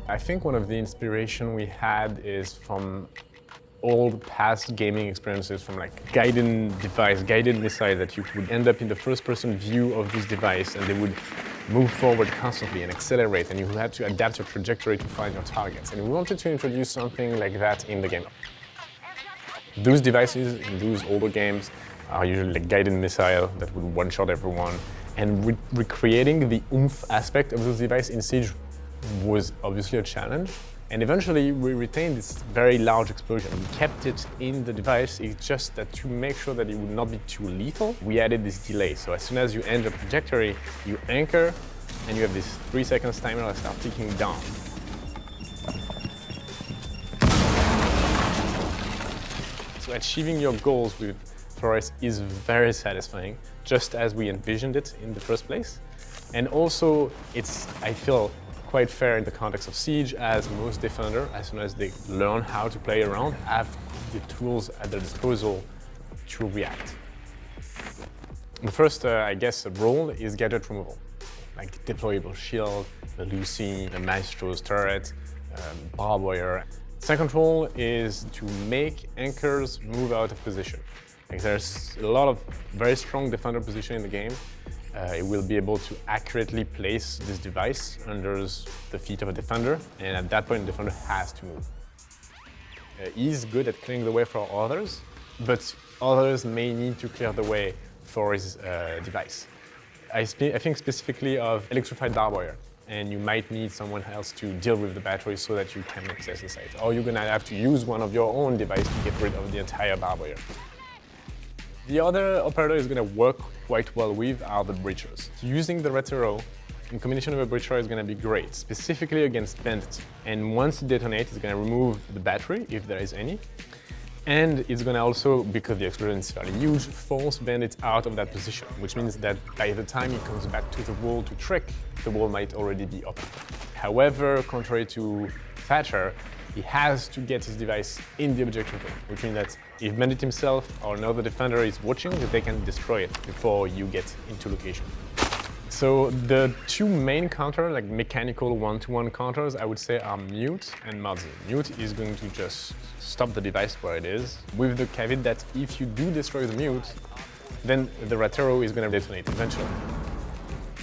I think one of the inspiration we had is from old past gaming experiences, from like guided missiles that you would end up in the first-person view of this device and they would move forward constantly and accelerate, and you had to adapt your trajectory to find your targets. And we wanted to introduce something like that in the game. Those devices in those older games are usually like guided missile that would one-shot everyone. And recreating the oomph aspect of those devices in Siege was obviously a challenge. And eventually we retained this very large explosion. We kept it in the device, it's just that to make sure that it would not be too lethal, we added this delay. So as soon as you end your trajectory, you anchor, and you have this 3 seconds timer that starts ticking down. So achieving your goals with Flores is very satisfying, just as we envisioned it in the first place. And also, it's, I feel, quite fair in the context of Siege, as most defenders, as soon as they learn how to play around, have the tools at their disposal to react. The first, I guess, role is gadget removal, like deployable shield, the Lucy, the Maestro's turret, barbed wire. Second role is to make anchors move out of position. Like there's a lot of very strong defender position in the game. It will be able to accurately place this device under the feet of a defender, and at that point the defender has to move. He's good at clearing the way for others, but others may need to clear the way for his device. I think specifically of electrified barbed wire, and you might need someone else to deal with the battery so that you can access the site. Or you're gonna have to use one of your own devices to get rid of the entire barbed wire. The other operator is going to work quite well with are the breachers. Using the Ratero in combination with a breacher is going to be great, specifically against bandits. And once it detonates, it's going to remove the battery, if there is any. And it's going to also, because the explosion is fairly huge, force bandits out of that position, which means that by the time he comes back to the wall to trick, the wall might already be open. However, contrary to Thatcher, he has to get his device in the objective zone, which means that if Bandit himself or another defender is watching, they can destroy it before you get into location. So the two main counters, like mechanical one-to-one counters, I would say are Mute and Mudzy. Mute is going to just stop the device where it is, with the caveat that if you do destroy the Mute, then the Ratero is going to detonate eventually.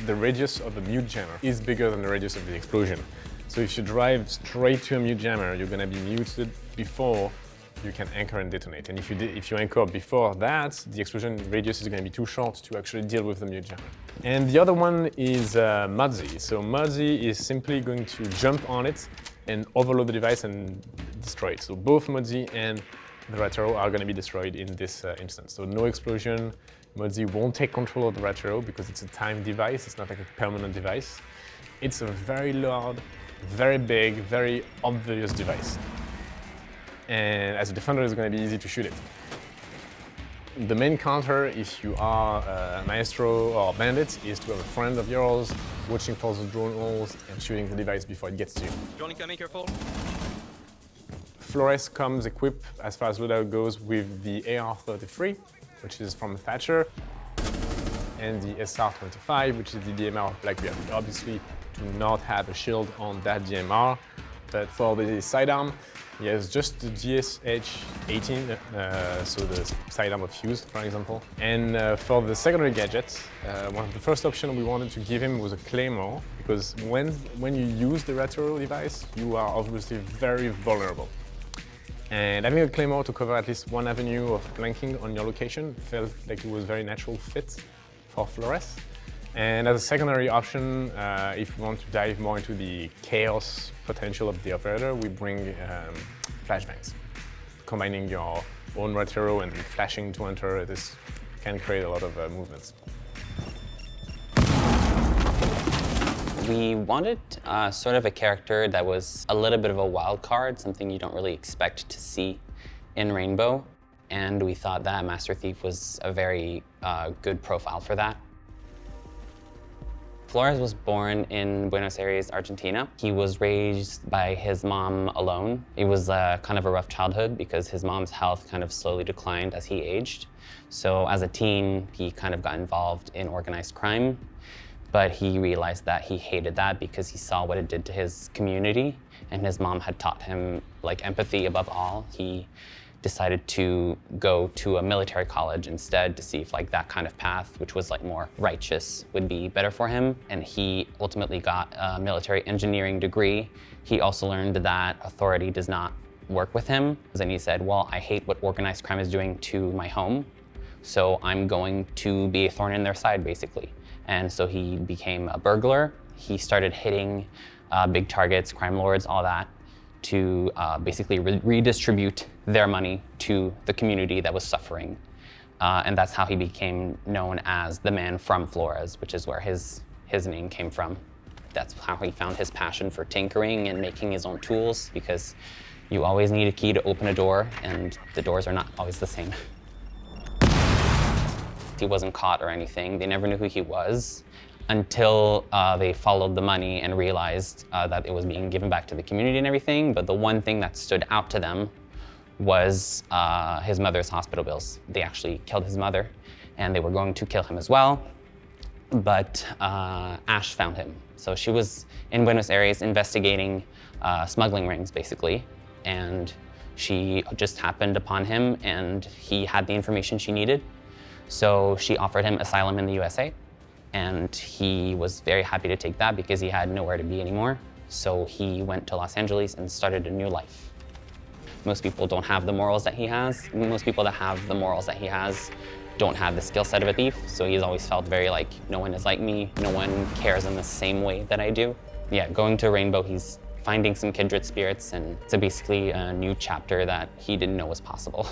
The radius of the Mute jammer is bigger than the radius of the explosion. So if you drive straight to a mute jammer, you're going to be muted before you can anchor and detonate. And if you anchor before that, the explosion radius is going to be too short to actually deal with the mute jammer. And the other one is Mudzy. So Mudzy is simply going to jump on it and overload the device and destroy it. So both Mudzy and the Ratero are going to be destroyed in this instance. So no explosion. Mudzy won't take control of the Ratero because it's a timed device. It's not like a permanent device. It's a very loud, very big, very obvious device. And as a defender, it's going to be easy to shoot it. The main counter, if you are a Maestro or Bandit, is to have a friend of yours watching for the drone holes and shooting the device before it gets to you. Drone incoming, careful. Flores comes equipped, as far as loadout goes, with the AR-33, which is from Thatcher, and the SR-25, which is the DMR of Blackbeard. We obviously do not have a shield on that DMR, but for the sidearm, he has just the GSH-18, so the sidearm of Fuse, for example. And for the secondary gadgets, one of the first options we wanted to give him was a Claymore, because when you use the Ratero device, you are obviously very vulnerable. And having a Claymore to cover at least one avenue of flanking on your location felt like it was a very natural fit for Flores. And as a secondary option, if you want to dive more into the chaos potential of the operator, we bring flashbangs. Combining your own Ratero and flashing to enter, this can create a lot of movements. We wanted sort of a character that was a little bit of a wild card, something you don't really expect to see in Rainbow. And we thought that Master Thief was a very good profile for that. Flores was born in Buenos Aires, Argentina. He was raised by his mom alone. It was kind of a rough childhood because his mom's health kind of slowly declined as he aged. So as a teen, he kind of got involved in organized crime. But he realized that he hated that because he saw what it did to his community, and his mom had taught him like empathy above all. He decided to go to a military college instead to see if like that kind of path, which was like more righteous, would be better for him. And he ultimately got a military engineering degree. He also learned that authority does not work with him. And he said, well, I hate what organized crime is doing to my home, so I'm going to be a thorn in their side, basically. And so he became a burglar. He started hitting big targets, crime lords, all that, to basically redistribute their money to the community that was suffering. And that's how he became known as the man from Flores, which is where his name came from. That's how he found his passion for tinkering and making his own tools, because you always need a key to open a door, and the doors are not always the same. He wasn't caught or anything. They never knew who he was until they followed the money and realized that it was being given back to the community and everything. But the one thing that stood out to them was his mother's hospital bills. They actually killed his mother, and they were going to kill him as well. But Ash found him. So she was in Buenos Aires investigating smuggling rings, basically. And she just happened upon him, and he had the information she needed. So she offered him asylum in the USA, and he was very happy to take that because he had nowhere to be anymore. So he went to Los Angeles and started a new life. Most people don't have the morals that he has. Most people that have the morals that he has don't have the skill set of a thief. So he's always felt very like, no one is like me. No one cares in the same way that I do. Yeah, going to Rainbow, he's finding some kindred spirits, and it's basically a new chapter that he didn't know was possible.